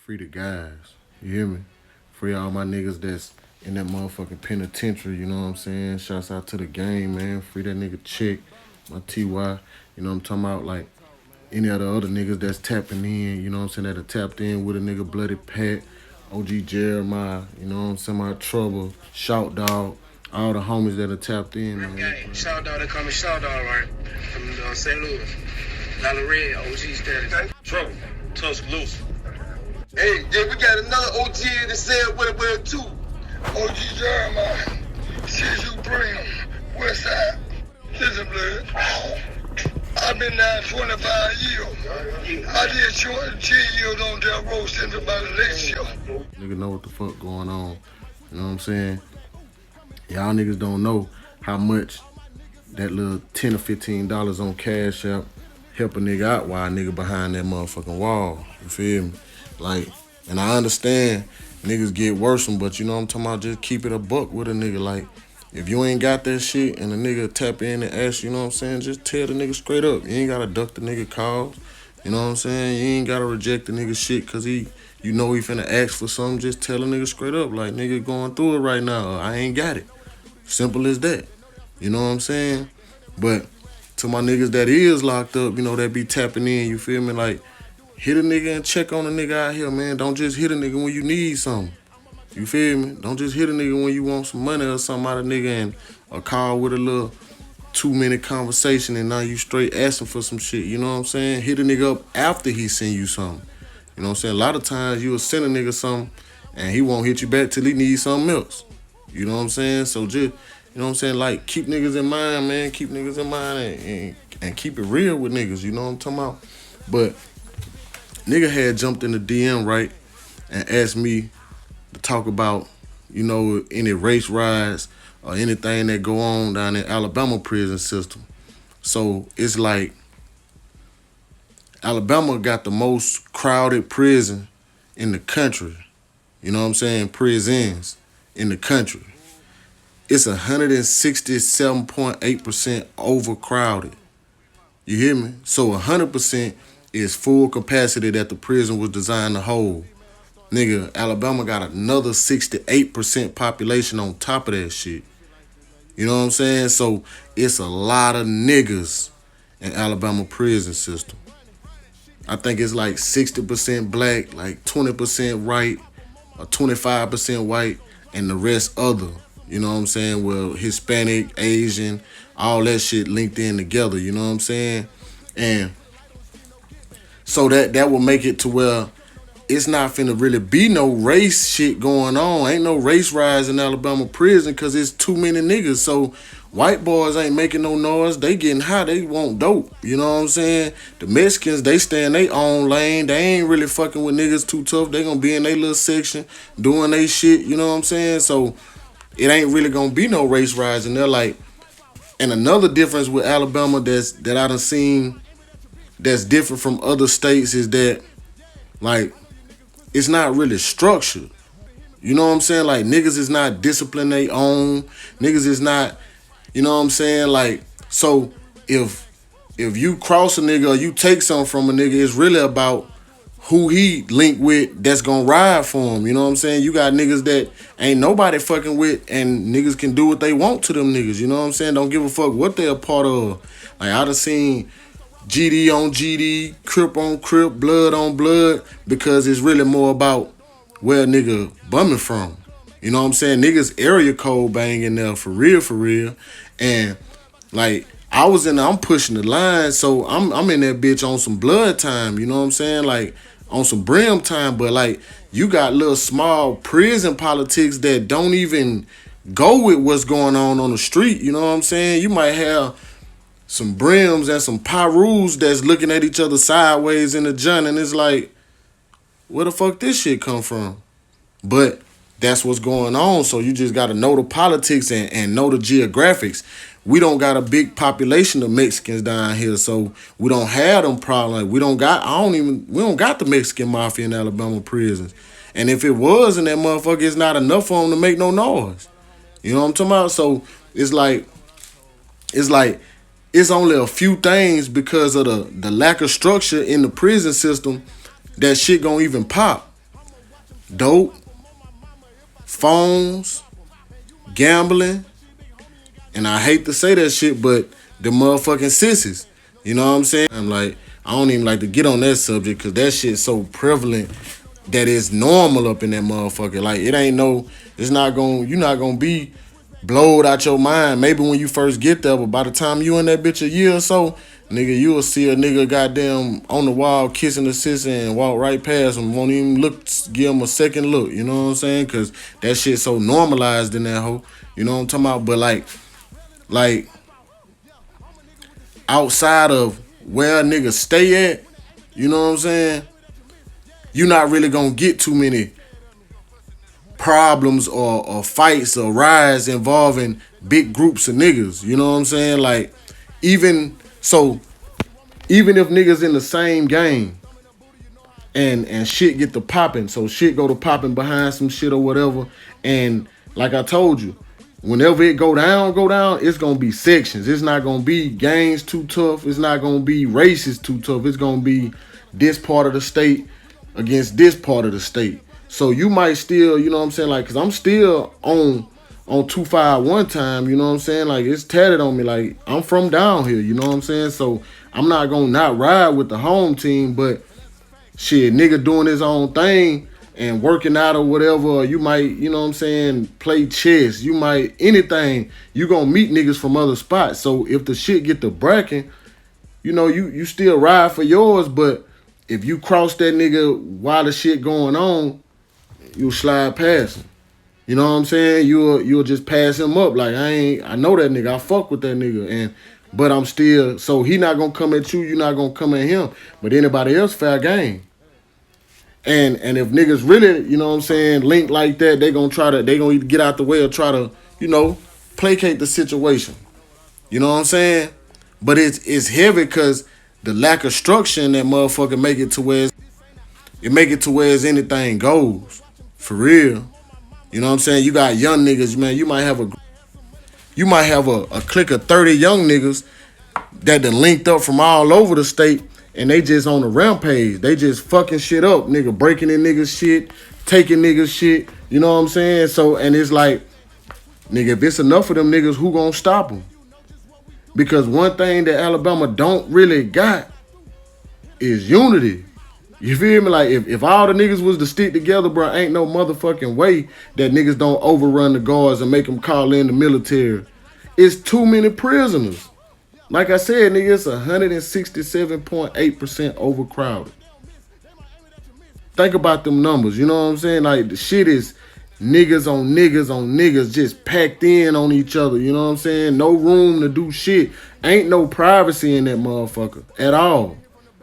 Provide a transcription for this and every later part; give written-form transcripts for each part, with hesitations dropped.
Free the guys. You hear me? Free all my niggas that's in that motherfucking penitentiary, you know what I'm saying? Shouts out to the game, man. Free that nigga Chick, my TY. You know what I'm talking about? Like any of the other niggas that's tapping in, you know what I'm saying, that are tapped in with a nigga Bloody Pat, OG Jeremiah, you know what I'm saying, my Trouble, Shout Dog, all the homies that are tapped in, man. Gang, Shout Dog, they call me Shout Dog, right? From St. Louis. Lala Red, OG status. Trouble, Tuscaloosa. Hey, then we got another OG that said what about too. OG Jeremiah, since you bring him, west side. Listen, blood. I've been there 25 years. I did 10 years on that road since about election. Nigga know what the fuck going on. You know what I'm saying? Y'all niggas don't know how much that little $10 or $15 on Cash App help a nigga out while a nigga behind that motherfucking wall. You feel me? Like, and I understand niggas get worse, but you know what I'm talking about? Just keep it a buck with a nigga. Like, if you ain't got that shit and a nigga tap in and ask, you know what I'm saying? Just tell the nigga straight up. You ain't gotta duck the nigga calls. You know what I'm saying? You ain't gotta reject the nigga shit cause you know he finna ask for something. Just tell the nigga straight up. Like, nigga going through it right now. I ain't got it. Simple as that. You know what I'm saying? But to my niggas that is locked up, you know, that be tapping in, you feel me? Like, hit a nigga and check on a nigga out here, man. Don't just hit a nigga when you need something. You feel me? Don't just hit a nigga when you want some money or something out of nigga and a call with a little 2-minute conversation and now you straight asking for some shit. You know what I'm saying? Hit a nigga up after he send you something. You know what I'm saying? A lot of times you will send a nigga something and he won't hit you back till he needs something else. You know what I'm saying? So just, you know what I'm saying? Like, keep niggas in mind, man. Keep niggas in mind and keep it real with niggas. You know what I'm talking about? But nigga had jumped in the DM, right, and asked me to talk about, you know, any race riots or anything that go on down in Alabama prison system. So it's like Alabama got the most crowded prison in the country. You know what I'm saying? Prisons in the country. It's 167.8% overcrowded. You hear me? So 100% is full capacity that the prison was designed to hold. Nigga, Alabama got another 68% population on top of that shit. You know what I'm saying? So it's a lot of niggas in Alabama prison system. I think it's like 60% black, like 20% white, or 25% white, and the rest other. You know what I'm saying? Well, Hispanic, Asian, all that shit linked in together. You know what I'm saying? And so that will make it to where it's not finna really be no race shit going on. Ain't no race riots in Alabama prison because it's too many niggas. So white boys ain't making no noise. They getting high. They want dope. You know what I'm saying? The Mexicans, they stay in their own lane. They ain't really fucking with niggas too tough. They gonna be in their little section doing they shit. You know what I'm saying? So it ain't really gonna be no race riots. And they're like, and another difference with Alabama that I done seen that's different from other states is that, like, it's not really structured. You know what I'm saying? Like, niggas is not disciplined they own. Niggas is not, you know what I'm saying? Like, so if you cross a nigga or you take something from a nigga, it's really about who he linked with that's gonna ride for him. You know what I'm saying? You got niggas that ain't nobody fucking with and niggas can do what they want to them niggas. You know what I'm saying? Don't give a fuck what they a part of. Like, I done seen GD on GD, Crip on Crip, blood on blood, because it's really more about where a nigga bumming from. You know what I'm saying? Niggas area code banging there for real. And like, I'm pushing the line, so I'm in that bitch on some blood time, you know what I'm saying? Like, on some Brim time, but like, you got little small prison politics that don't even go with what's going on the street, you know what I'm saying? You might have some Brims and some Pyrus that's looking at each other sideways in the joint, and it's like, where the fuck this shit come from? But that's what's going on, so you just gotta know the politics and know the geographics. We don't got a big population of Mexicans down here, so we don't have them problems. We don't got the Mexican mafia in Alabama prisons. And if it was in that motherfucker, it's not enough for them to make no noise. You know what I'm talking about? So it's like it's only a few things because of the lack of structure in the prison system that shit gonna even pop. dope, phones, gambling, and I hate to say that shit, but the motherfucking sissies. You know what I'm saying? I'm like, I don't even like to get on that subject because that shit's so prevalent that it's normal up in that motherfucker. Like, it ain't no, it's not gonna, you're not gonna be blowed out your mind. Maybe when you first get there, but by the time you in that bitch a year or so, nigga, you will see a nigga goddamn on the wall kissing the sissy and walk right past him. Won't even look, give him a second look. You know what I'm saying? Because that shit so normalized in that hoe. You know what I'm talking about? But like outside of where a nigga stay at, you know what I'm saying? You're not really gonna get too many problems or fights or riots involving big groups of niggas. You know what I'm saying? Like, even if niggas in the same game and shit get to popping, so shit go to popping behind some shit or whatever, and like I told you, whenever it go down, it's gonna be sections. It's not gonna be gangs too tough. It's not gonna be races too tough. It's gonna be this part of the state against this part of the state. So you might still, you know what I'm saying, like, cause I'm still on 251 time, you know what I'm saying? Like, it's tatted on me. Like, I'm from down here, you know what I'm saying? So I'm not gonna not ride with the home team, but shit, nigga doing his own thing and working out or whatever, you might, you know what I'm saying, play chess, you might, anything, you gonna meet niggas from other spots. So if the shit get to bracking, you know, you still ride for yours, but if you cross that nigga while the shit going on, you'll slide past him. You know what I'm saying? You'll just pass him up. Like, I know that nigga, I fuck with that nigga, but I'm still, so he not gonna come at you, you not gonna come at him. But anybody else, fair game. And if niggas really, you know what I'm saying, link like that, they gonna either get out the way or try to, you know, placate the situation. You know what I'm saying? But it's heavy because the lack of structure in that motherfucker make it to where anything goes. For real. You know what I'm saying? You got young niggas, man. You might have a clique of 30 young niggas that done linked up from all over the state, and they just on a rampage. They just fucking shit up, nigga, breaking in niggas shit, taking niggas shit. You know what I'm saying? So, and it's like, nigga, if it's enough of them niggas, who gonna stop them? Because one thing that Alabama don't really got is unity. You feel me? Like, if all the niggas was to stick together, bro, ain't no motherfucking way that niggas don't overrun the guards and make them call in the military. It's too many prisoners. Like I said, nigga, it's 167.8% overcrowded. Think about them numbers, you know what I'm saying? Like, the shit is niggas on niggas on niggas just packed in on each other, you know what I'm saying? No room to do shit. Ain't no privacy in that motherfucker at all.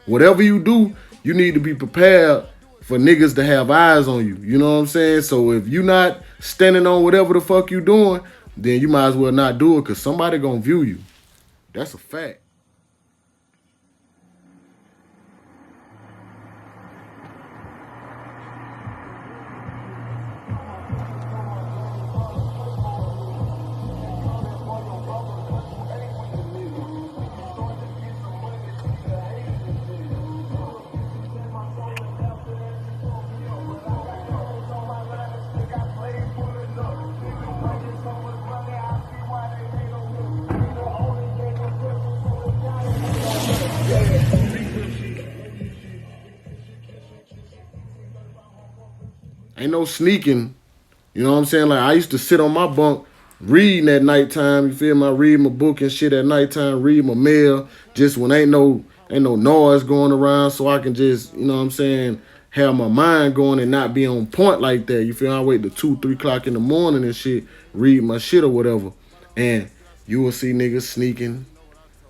Whatever you do, you need to be prepared for niggas to have eyes on you. You know what I'm saying? So if you not standing on whatever the fuck you doing, then you might as well not do it because somebody gonna view you. That's a fact. Ain't no sneaking. You know what I'm saying? Like, I used to sit on my bunk reading at nighttime. You feel me? I read my book and shit at nighttime, read my mail, just when ain't no noise going around, so I can just, you know what I'm saying, have my mind going and not be on point like that. You feel me? I wait till 2, 3 o'clock in the morning and shit, read my shit or whatever. And you will see niggas sneaking,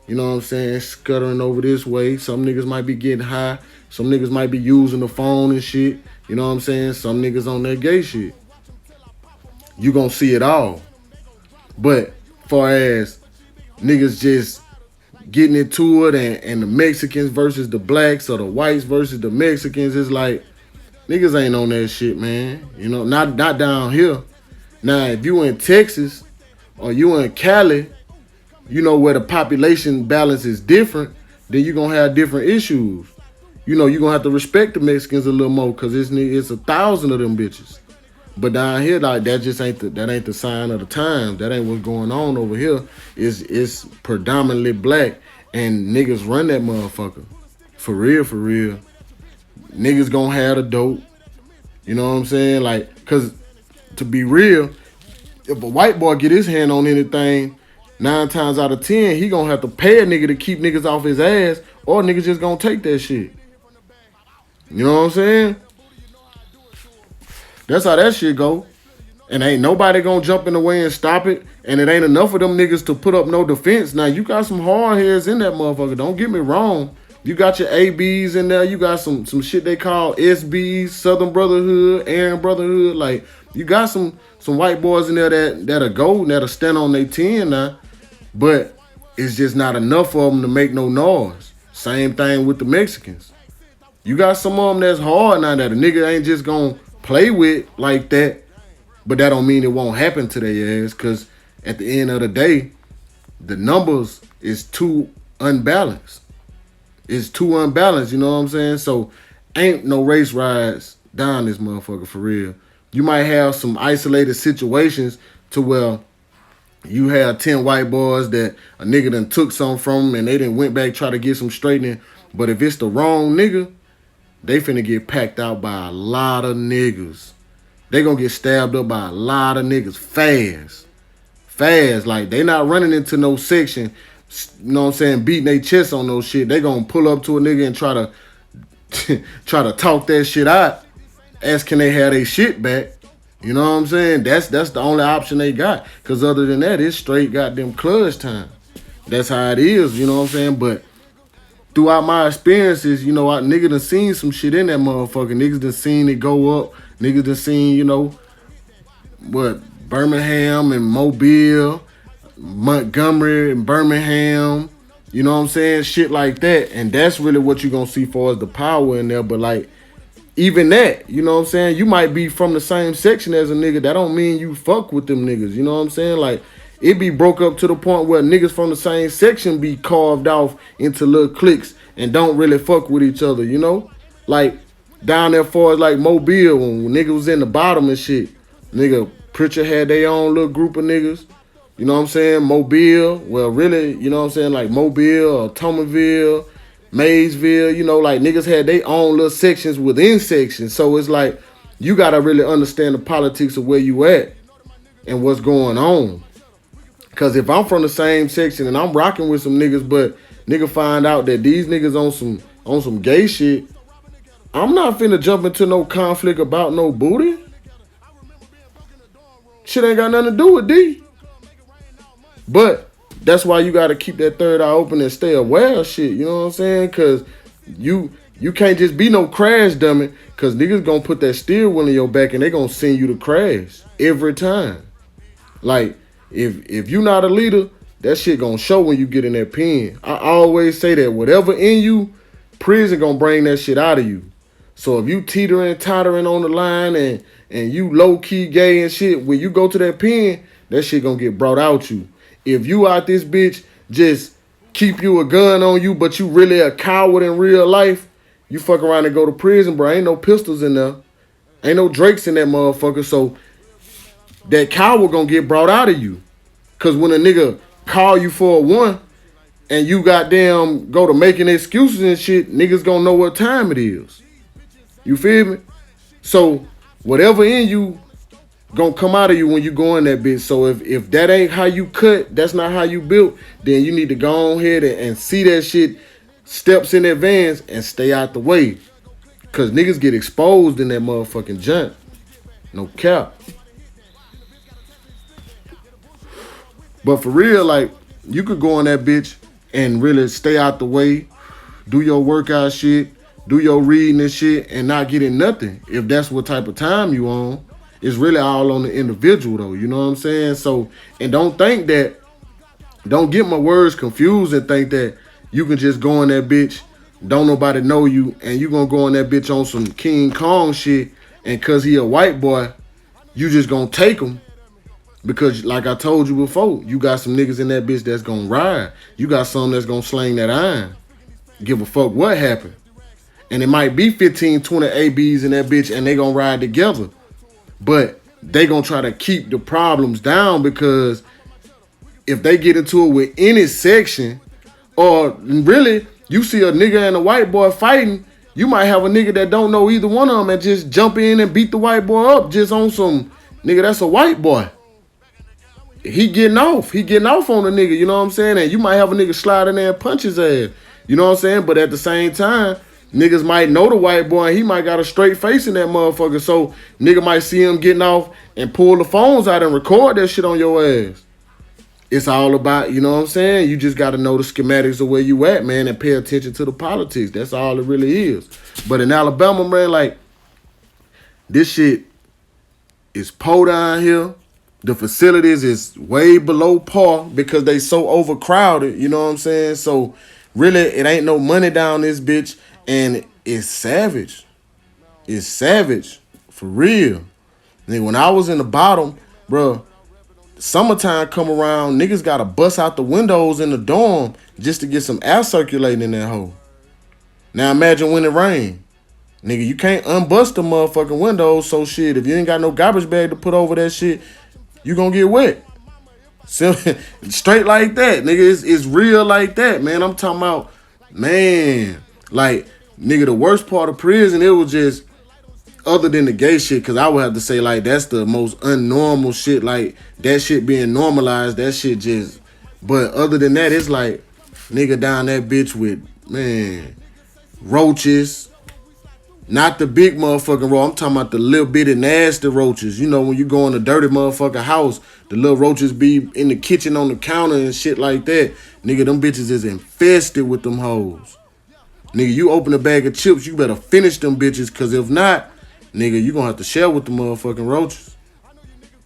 you know what I'm saying, scuttering over this way. Some niggas might be getting high. Some niggas might be using the phone and shit. You know what I'm saying? Some niggas on that gay shit. You gonna see it all. But far as niggas just getting into it and the Mexicans versus the blacks or the whites versus the Mexicans, it's like, niggas ain't on that shit, man. You know, not down here. Now, if you in Texas or you in Cali, you know, where the population balance is different, then you gonna have different issues. you know, you're gonna have to respect the Mexicans a little more because it's 1,000 of them bitches. But down here, like that just ain't the sign of the times. That ain't what's going on over here. It's predominantly black and niggas run that motherfucker. For real, for real. Niggas gonna have the dope. You know what I'm saying? Like, cause to be real, if a white boy get his hand on anything, 9 times out of 10, he gonna have to pay a nigga to keep niggas off his ass, or niggas just gonna take that shit. You know what I'm saying? That's how that shit go. And ain't nobody gonna jump in the way and stop it. And it ain't enough of them niggas to put up no defense. Now, you got some hard heads in that motherfucker. Don't get me wrong. You got your ABs in there. You got some shit they call SBs, Southern Brotherhood, Aryan Brotherhood. Like, you got some white boys in there that'll go, that'll stand on their 10 now. But it's just not enough of them to make no noise. Same thing with the Mexicans. You got some of them that's hard now that a nigga ain't just gonna play with like that. But that don't mean it won't happen to their ass, because at the end of the day, the numbers is too unbalanced. It's too unbalanced, you know what I'm saying? So ain't no race riots down this motherfucker for real. You might have some isolated situations to where you have 10 white boys that a nigga done took something from them and they done went back try to get some straightening. But if it's the wrong nigga, they finna get packed out by a lot of niggas. They gonna get stabbed up by a lot of niggas fast. Fast. Like, they not running into no section, you know what I'm saying, beating their chest on no shit. They gonna pull up to a nigga and try to talk that shit out. Ask can they have their shit back. You know what I'm saying? That's the only option they got. Cause other than that, it's straight goddamn clutch time. That's how it is, you know what I'm saying? But throughout my experiences, you know, nigga done seen some shit in that motherfucker. Niggas done seen it go up. Niggas done seen, you know, what, Birmingham and Mobile, Montgomery and Birmingham, you know what I'm saying? Shit like that. And that's really what you're going to see for as the power in there. But, like, even that, you know what I'm saying? You might be from the same section as a nigga. That don't mean you fuck with them niggas, you know what I'm saying? Like, it be broke up to the point where niggas from the same section be carved off into little cliques and don't really fuck with each other, you know? Like, down there far as like Mobile, when niggas was in the bottom and shit, nigga, Pritchard had their own little group of niggas. You know what I'm saying? Mobile, well, really, you know what I'm saying? Like Mobile or Thomasville, Maysville, you know, like niggas had their own little sections within sections. So it's like, you got to really understand the politics of where you at and what's going on. Because if I'm from the same section and I'm rocking with some niggas, but nigga find out that these niggas on some gay shit, I'm not finna jump into no conflict about no booty. Shit ain't got nothing to do with D. But that's why you gotta keep that third eye open and stay aware of shit, you know what I'm saying? Cause you can't just be no crash dummy, cause niggas gonna put that steering wheel in your back and they gonna send you to crash every time. Like, if you not a leader, that shit gonna show when you get in that pen. I always say that whatever in you, prison gonna bring that shit out of you. So if you teetering, tottering on the line and you low-key gay and shit, when you go to that pen, that shit gonna get brought out you. If you out this bitch, just keep you a gun on you, but you really a coward in real life, you fuck around and go to prison, bro. Ain't no pistols in there. Ain't no Drakes in that motherfucker. So that coward gonna get brought out of you. Cause when a nigga call you for a one and you goddamn go to making excuses and shit, niggas gonna know what time it is. You feel me? So whatever in you gonna come out of you when you go in that bitch. So if that ain't how you cut, that's not how you built, then you need to go on ahead and see that shit steps in advance and stay out the way. Cause niggas get exposed in that motherfucking junk. No cap. But for real, like, you could go on that bitch and really stay out the way, do your workout shit, do your reading and shit, and not getting nothing. If that's what type of time you on, it's really all on the individual though, you know what I'm saying? So, and don't get my words confused and think that you can just go in that bitch, don't nobody know you, and you gonna go in that bitch on some King Kong shit, and cause he a white boy, you just gonna take him. Because like I told you before, you got some niggas in that bitch that's gonna ride. You got some that's gonna sling that iron. Give a fuck what happened. And it might be 15, 20 ABs in that bitch and they gonna ride together. But they gonna try to keep the problems down, because if they get into it with any section, or really, you see a nigga and a white boy fighting, you might have a nigga that don't know either one of them and just jump in and beat the white boy up just on some, nigga, that's a white boy. He getting off on the nigga, you know what I'm saying? And you might have a nigga slide in there and punch his ass, you know what I'm saying? But at the same time, niggas might know the white boy and he might got a straight face in that motherfucker. So nigga might see him getting off and pull the phones out and record that shit on your ass. It's all about, you know what I'm saying? You just got to know the schematics of where you at, man, and pay attention to the politics. That's all it really is. But in Alabama, man, like, this shit is poor down here. The facilities is way below par because they so overcrowded, you know what I'm saying? So really, it ain't no money down this bitch, and it's savage. It's savage, for real. Nigga, when I was in the bottom, bro, summertime come around, niggas gotta bust out the windows in the dorm just to get some air circulating in that hole. Now imagine when it rain. Nigga, you can't unbust the motherfucking windows, so shit, if you ain't got no garbage bag to put over that shit, you gonna get wet. Straight like that, nigga. It's real like that, man. I'm talking about, man, like, nigga, the worst part of prison, it was just, other than the gay shit, because I would have to say, like, that's the most unnormal shit, like, that shit being normalized, that shit just, but other than that, it's like, nigga down that bitch with, man, roaches, not the big motherfucking roach, I'm talking about the little bitty nasty roaches. You know, when you go in a dirty motherfucking house, the little roaches be in the kitchen on the counter and shit like that. Nigga, them bitches is infested with them hoes. Nigga, you open a bag of chips, you better finish them bitches, because if not, nigga, you gonna have to share with the motherfucking roaches.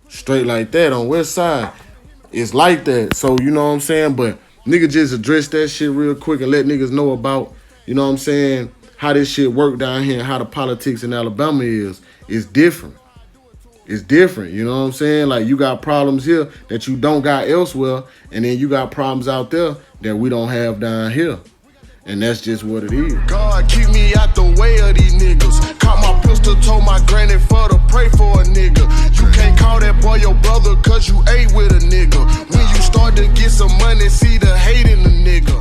Straight like that on West Side. It's like that. So, you know what I'm saying? But nigga, just address that shit real quick and let niggas know about, you know what I'm saying, how this shit work down here and how the politics in Alabama is. It's different. It's different, you know what I'm saying? Like, you got problems here that you don't got elsewhere, and then you got problems out there that we don't have down here. And that's just what it is. God, keep me out the way of these niggas. Caught my pistol, told my granny for to pray for a nigga. You can't call that boy your brother, cause you ate with a nigga. When you start to get some money, see the hate in the nigga.